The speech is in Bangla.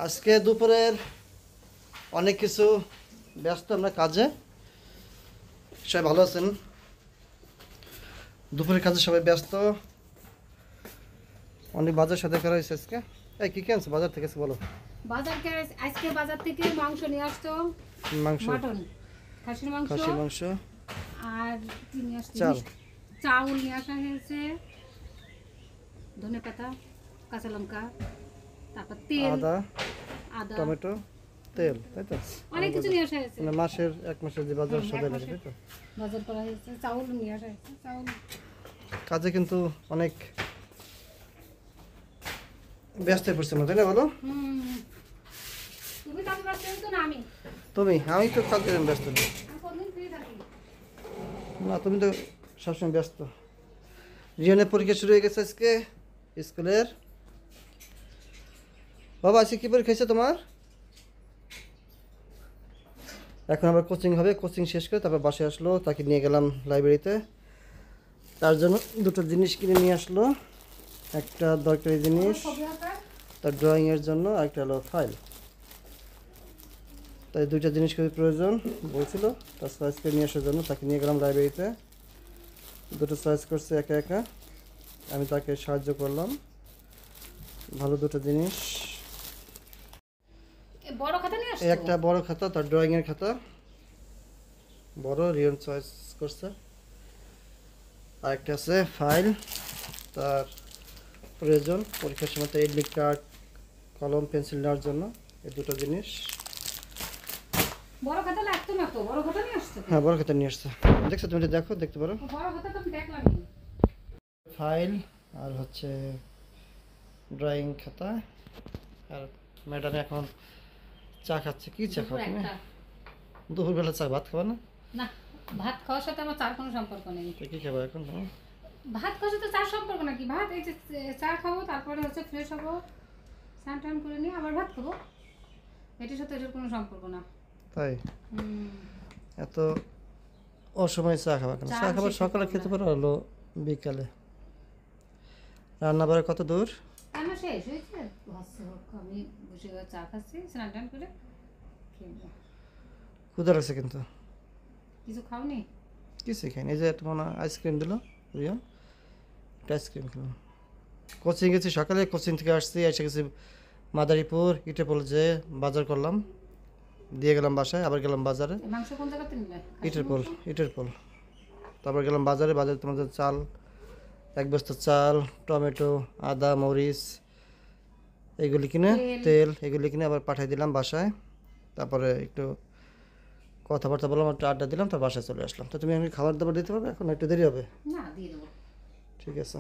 আজকে দুপুরের অনেক কিছু ব্যস্ত আমরা কাজে। সবাই ভালো আছেন? দুপুরের কাজে সবাই ব্যস্ত। অনেক বাজার সাথে করা হয়েছে আজকে। এই কি আনছো বাজার থেকে বলো? আজকে বাজার থেকে মাংস নিয়ে আসতো। মাংস, মাটন, খাসির মাংস আর কি নিয়ে আসছে? চাউল নিয়ে আসা হয়েছে, ধনেপাতা, কাঁচা লঙ্কা, তারপর তেল, আদা, টমেটো, তেল, তাই তো অনেক কিছু নিয়ে আসা হয়েছে। মানে মাসের এক মাসের যে বাজার সদাই লাগে, তাই তো বাজার করা হয়েছে। চাউল নিয়ে আসা হয়েছে। চাউল কাজে কিন্তু অনেক ব্যস্ত হয়ে পড়ছে, তাই না বলো? তুমি কাজ ব্যস্ত তো না? আমি তো কাজে ব্যস্ত না। কোনদিন ফ্রি থাকি না, তুমি তো সবসময় ব্যস্ত। রিয়ানের পরীক্ষা শুরু হয়ে গেছে আজকে স্কুলের। বাবা আজকে কী পরীক্ষা হয়েছে তোমার? এখন আবার কোচিং হবে, কোচিং শেষ করে তারপর বাসায় আসলো। তাকে নিয়ে গেলাম লাইব্রেরিতে, তার জন্য দুটো জিনিস কিনে নিয়ে আসলো। একটা দরকারি জিনিস তার ড্রয়িংয়ের জন্য, আর একটা হলো ফাইল। তাই দুইটা জিনিস খুবই প্রয়োজন বলছিল, তার চয়েস করে নিয়ে আসার জন্য তাকে নিয়ে গেলাম লাইব্রেরিতে। দুটো চয়েস করছে একা একা, আমি তাকে সাহায্য করলাম। ভালো দুটো জিনিস। বড় খাতা নিয়ে আসছো? একটা বড় খাতা, তার ড্রয়িংয়ের খাতা বড়, রিয়ন চয়েস করছে। আর একটা আছে ফাইল, তার প্রয়োজন পরীক্ষার সময়। তার এডমিট কার্ড, কলম, পেন্সিল নেওয়ার জন্য এই দুটো জিনিস। বড় খাতা লাগতো না তো? বড় খাতা নিয়ে আসছো? হ্যাঁ, বড় খাতা নিয়ে আসছে। দেখছো, তুমি এটা দেখো, দেখতে পারো। বড় খাতা তো আমি দেখলাম। ফাইল আর হচ্ছে ড্রয়িং খাতা। আর ম্যাডাম এখন চা খাচ্ছে। কি চা খাও তুমি? দুপুরবেলা চা, ভাত খাবে না? না, ভাত খাওয়ার সাথে আমার চার কোনো সম্পর্ক নেই। কি খাবো এখন তুমি? ভাত খাওয়ার সাথে চার সম্পর্ক নাকি? ভাত এই যে চা খাবো, তারপরে হচ্ছে ফ্রেশ হবো, স্নান টান করে নিয়ে আবার ভাত খাবো। এটির সাথে এটার কোনো সম্পর্ক না। তাই? এত অসময়ে চা খাবা কেন? চা খাবার সকালে খেতে পারো, হলো বিকালে। রান্না বাড়া কত দূর? রান্না শেষ হয়েছে, আমি বসে চা খাচ্ছি, স্নান টান করে খেয়ে। ক্ষুধা লাগছে কিন্তু। কিছু খাওনি? কিছু খাইনি। এই যে তোমার আইসক্রিম দিল রিয়ন, একটা আইসক্রিম খেলাম। কোচিং গেছি সকালে, কোচিং থেকে আসছি, এসে গেছি মাদারীপুর ইটেপল, যে বাজার করলাম, দিয়ে গেলাম বাসায়, আবার গেলাম বাজারে। মাংস কোন জায়গাতে নিলে? ইটেরপল। তারপর গেলাম বাজারে। তোমাদের চাল, এক বস্তা চাল, টমেটো, আদা, মরিচ এগুলি কিনে, তেল এগুলি কিনে আবার পাঠিয়ে দিলাম বাসায়। তারপরে একটু কথাবার্তা বললাম, একটু আড্ডা দিলাম, তার বাসায় চলে আসলাম। তো তুমি আমি খাবার দাবার দিতে পারবে? এখন একটু দেরি হবে। না, দিয়ে দেবো। ঠিক আছে।